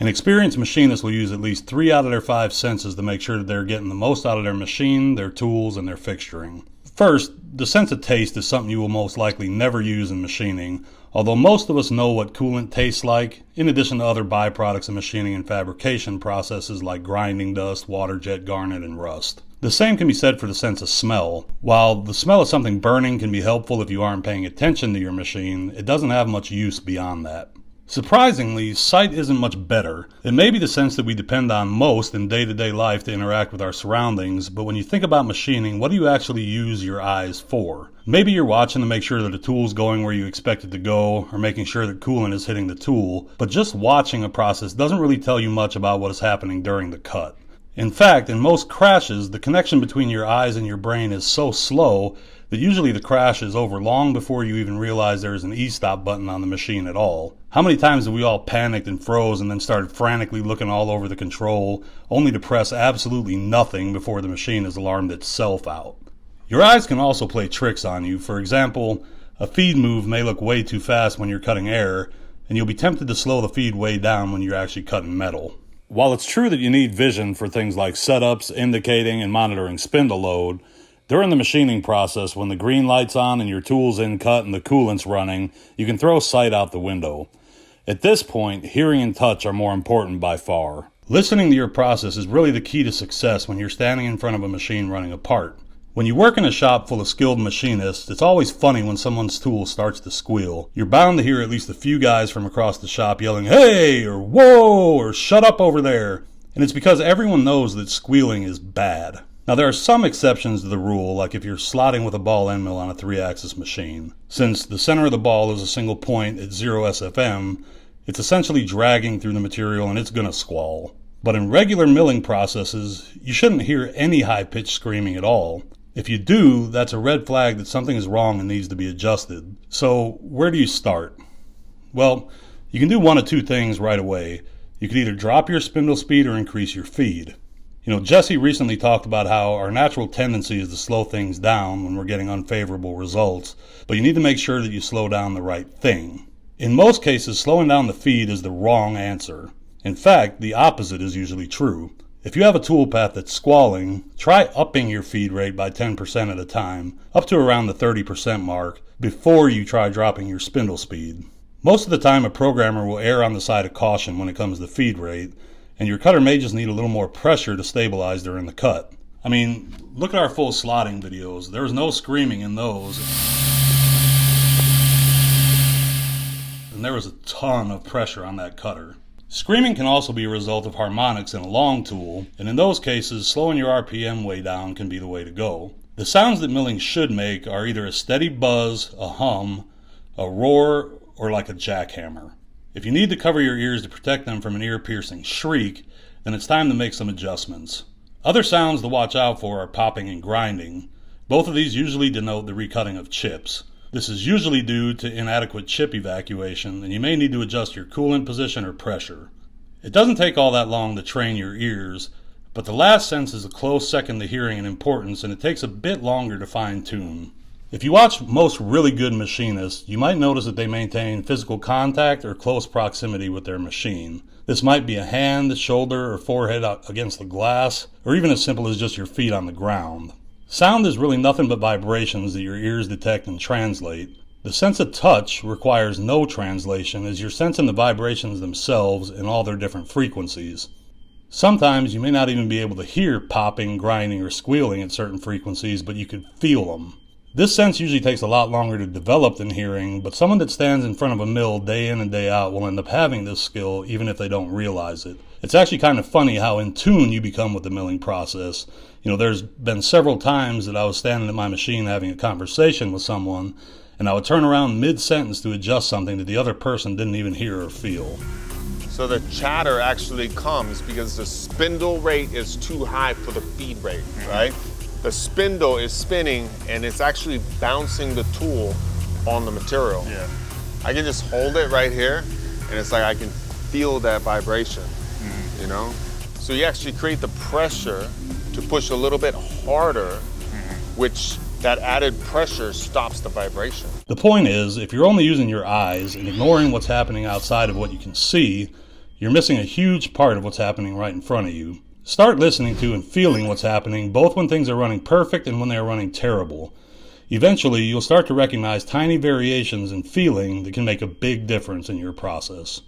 An experienced machinist will use at least 3 out of their 5 senses to make sure that they're getting the most out of their machine, their tools, and their fixturing. First, the sense of taste is something you will most likely never use in machining, although most of us know what coolant tastes like, in addition to other byproducts of machining and fabrication processes like grinding dust, water jet, garnet, and rust. The same can be said for the sense of smell. While the smell of something burning can be helpful if you aren't paying attention to your machine, it doesn't have much use beyond that. Surprisingly, sight isn't much better. It may be the sense that we depend on most in day-to-day life to interact with our surroundings, but when you think about machining, what do you actually use your eyes for? Maybe you're watching to make sure that the tool's going where you expect it to go, or making sure that coolant is hitting the tool, but just watching a process doesn't really tell you much about what is happening during the cut. In fact, in most crashes, the connection between your eyes and your brain is so slow that usually the crash is over long before you even realize there is an e-stop button on the machine at all. How many times have we all panicked and froze and then started frantically looking all over the control, only to press absolutely nothing before the machine has alarmed itself out? Your eyes can also play tricks on you. For example, a feed move may look way too fast when you're cutting air, and you'll be tempted to slow the feed way down when you're actually cutting metal. While it's true that you need vision for things like setups, indicating, and monitoring spindle load, during the machining process, when the green light's on and your tool's in cut and the coolant's running, you can throw sight out the window. At this point, hearing and touch are more important by far. Listening to your process is really the key to success when you're standing in front of a machine running a part. When you work in a shop full of skilled machinists, it's always funny when someone's tool starts to squeal. You're bound to hear at least a few guys from across the shop yelling, "Hey!" or "Whoa!" or "Shut up over there!" And it's because everyone knows that squealing is bad. Now there are some exceptions to the rule, like if you're slotting with a ball end mill on a 3-axis machine. Since the center of the ball is a single point at 0 SFM, it's essentially dragging through the material and it's gonna squall. But in regular milling processes, you shouldn't hear any high-pitched screaming at all. If you do, that's a red flag that something is wrong and needs to be adjusted. So where do you start? Well, you can do one of two things right away. You could either drop your spindle speed or increase your feed. Jesse recently talked about how our natural tendency is to slow things down when we're getting unfavorable results, but you need to make sure that you slow down the right thing. In most cases, slowing down the feed is the wrong answer. In fact, the opposite is usually true. If you have a tool path that's squalling, try upping your feed rate by 10% at a time, up to around the 30% mark, before you try dropping your spindle speed. Most of the time, a programmer will err on the side of caution when it comes to feed rate, and your cutter may just need a little more pressure to stabilize during the cut. I mean, look at our full slotting videos. There's no screaming in those. And there was a ton of pressure on that cutter. Screaming can also be a result of harmonics in a long tool, and in those cases, slowing your RPM way down can be the way to go. The sounds that milling should make are either a steady buzz, a hum, a roar, or like a jackhammer. If you need to cover your ears to protect them from an ear-piercing shriek, then it's time to make some adjustments. Other sounds to watch out for are popping and grinding. Both of these usually denote the recutting of chips. This is usually due to inadequate chip evacuation, and you may need to adjust your coolant position or pressure. It doesn't take all that long to train your ears, but the last sense is a close second to hearing in importance, and it takes a bit longer to fine-tune. If you watch most really good machinists, you might notice that they maintain physical contact or close proximity with their machine. This might be a hand, shoulder, or forehead against the glass, or even as simple as just your feet on the ground. Sound is really nothing but vibrations that your ears detect and translate. The sense of touch requires no translation, as you're sensing the vibrations themselves in all their different frequencies. Sometimes you may not even be able to hear popping, grinding, or squealing at certain frequencies, but you can feel them. This sense usually takes a lot longer to develop than hearing, but someone that stands in front of a mill day in and day out will end up having this skill even if they don't realize it. It's actually kind of funny how in tune you become with the milling process. There's been several times that I was standing at my machine having a conversation with someone, and I would turn around mid-sentence to adjust something that the other person didn't even hear or feel. So the chatter actually comes because the spindle rate is too high for the feed rate, right? The spindle is spinning and it's actually bouncing the tool on the material. Yeah. I can just hold it right here and it's like I can feel that vibration, So you actually create the pressure to push a little bit harder, which that added pressure stops the vibration. The point is, if you're only using your eyes and ignoring what's happening outside of what you can see, you're missing a huge part of what's happening right in front of you. Start listening to and feeling what's happening, both when things are running perfect and when they are running terrible. Eventually, you'll start to recognize tiny variations in feeling that can make a big difference in your process.